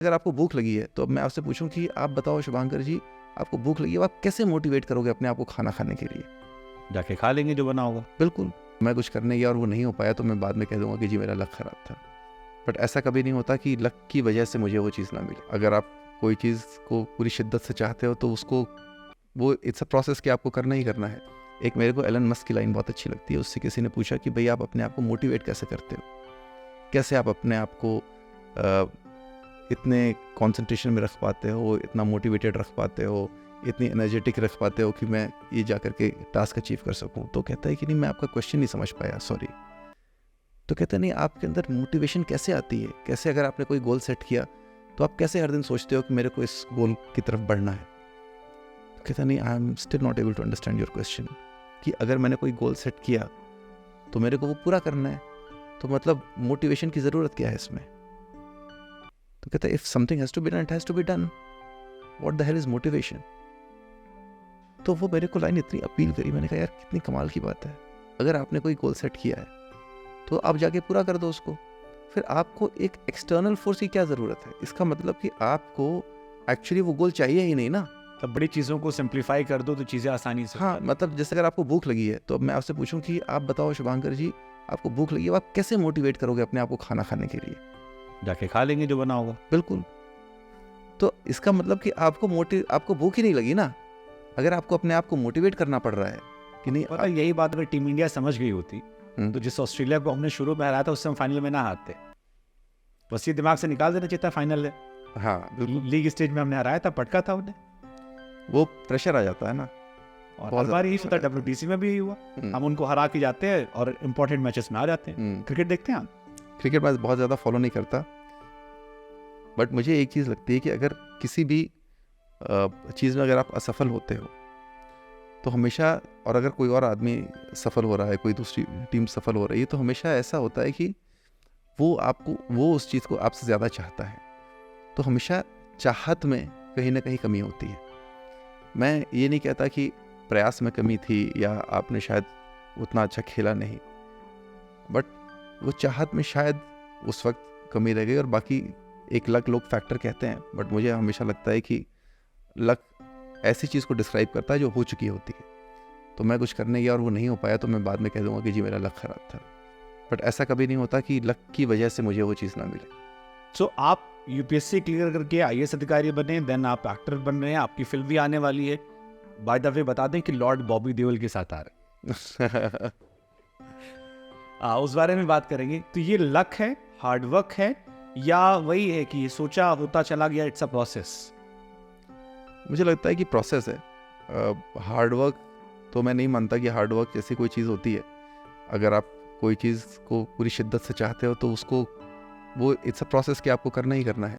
अगर आपको भूख लगी है तो अब मैं आपसे पूछूं कि आप बताओ शुभांकर जी, आपको भूख लगी है, आप कैसे मोटिवेट करोगे अपने आप को खाना खाने के लिए? जाके खा लेंगे जो बना होगा। बिल्कुल, मैं कुछ करने गया और वो नहीं हो पाया तो मैं बाद में कह दूंगा कि जी मेरा लक खराब था। बट ऐसा कभी नहीं होता कि लक की वजह से मुझे वो चीज़ ना मिले। अगर आप कोई चीज़ को पूरी शिद्दत से चाहते हो तो उसको वो इट्स अ प्रोसेस कि आपको करना ही करना है। एक मेरे को एलन मस्क की लाइन बहुत अच्छी लगती है। उससे किसी ने पूछा कि भाई आप अपने आप को मोटिवेट कैसे करते हो, कैसे आप अपने आप को इतने कंसंट्रेशन में रख पाते हो, इतना मोटिवेटेड रख पाते हो, इतनी एनर्जेटिक रख पाते हो कि मैं ये जा कर के टास्क अचीव कर सकूं। तो कहता है कि नहीं, मैं आपका क्वेश्चन नहीं समझ पाया, सॉरी। तो कहता है नहीं, आपके अंदर मोटिवेशन कैसे आती है, कैसे अगर आपने कोई गोल सेट किया तो आप कैसे हर दिन सोचते हो कि मेरे को इस गोल की तरफ बढ़ना है। तो कहता नहीं, I am still not able to understand your question, कि अगर मैंने कोई गोल सेट किया तो मेरे को वो पूरा करना है, तो मतलब मोटिवेशन की ज़रूरत क्या है इसमें? तो कहता है if something has to be done it has to be done, what the hell is motivation. तो वो मेरे को लाइन इतनी अपील करी, मैंने कहा यार कितनी कमाल की बात है। अगर आपने कोई गोल सेट किया है तो आप जाके पूरा कर दो उसको। फिर आपको एक एक्सटर्नल फोर्स की क्या ज़रूरत है? इसका मतलब कि आपको एक्चुअली वो गोल चाहिए ही नहीं ना। तब बड़ी चीज़ों को सिंप्लीफाई कर दो तो चीज़ें आसानी से हाँ, मतलब जैसे अगर आपको भूख लगी है तो अब मैं आपसे पूछूं कि आप बताओ शुभांकर जी, आपको भूख लगी है, आप कैसे मोटिवेट करोगे अपने आप को खाना खाने के लिए? जाके खा लेंगे जो बना होगा। बिल्कुल। तो इसका मतलब कि आपको भूख ही नहीं लगी ना। अगर आपको अपने आप को मोटिवेट करना पड़ रहा है कि नहीं पता यही बात अगर टीम इंडिया समझ गई होती तो जिस ऑस्ट्रेलिया को हमने शुरू में हराया था उससे हम फाइनल में ना हारते। बस ये दिमाग से निकाल देना चाहिए था फाइनल में। हाँ बिल्कुल, लीग स्टेज में हमने हराया था, पटका था उन्हें। वो प्रेशर आ जाता है ना। और बहुत हर बार ज़्यादा यही होता है, WBC में भी यही हुआ। हम उनको हरा के जाते हैं और इम्पोर्टेंट मैचेस में आ जाते हैं। क्रिकेट देखते हैं आप? क्रिकेट मैं बहुत ज़्यादा फॉलो नहीं करता, बट मुझे एक चीज़ लगती है कि अगर किसी भी चीज़ में अगर आप असफल होते हो तो हमेशा, और अगर कोई और आदमी सफल हो रहा है, कोई दूसरी टीम सफल हो रही है, तो हमेशा ऐसा होता है कि वो उस चीज़ को आपसे ज़्यादा चाहता है। तो हमेशा चाहत में कहीं ना कहीं कमी होती है। मैं ये नहीं कहता कि प्रयास में कमी थी या आपने शायद उतना अच्छा खेला नहीं, बट वो चाहत में शायद उस वक्त कमी रह गई। और बाकी एक लक लोग फैक्टर कहते हैं, बट मुझे हमेशा लगता है कि लक ऐसी चीज़ को डिस्क्राइब करता है जो हो चुकी होती है। तो मैं कुछ करने गया और वो नहीं हो पाया तो मैं बाद में कह दूंगा कि जी मेरा लक खराब था। बट ऐसा कभी नहीं होता कि लक की वजह से मुझे वो चीज़ ना मिले। सो आप यूपीएससी क्लियर करके IAS अधिकारी बने, देन आप एक्टर बन रहे हैं, आपकी फिल्म भी आने वाली है। बाय द वे बता दें कि लॉर्ड बॉबी देओल के साथ आ रहे हैं। उस बारे में बात करेंगे। तो ये लक है, हार्डवर्क है, या वही है कि सोचा होता चला गया, इट्स अ प्रोसेस? मुझे लगता है कि प्रोसेस है। हार्डवर्क तो मैं नहीं मानता कि हार्डवर्क जैसी कोई चीज़ होती है। अगर आप कोई चीज़ को पूरी शिद्दत से चाहते हो तो उसको वो इट्स अ प्रोसेस कि आपको करना ही करना है।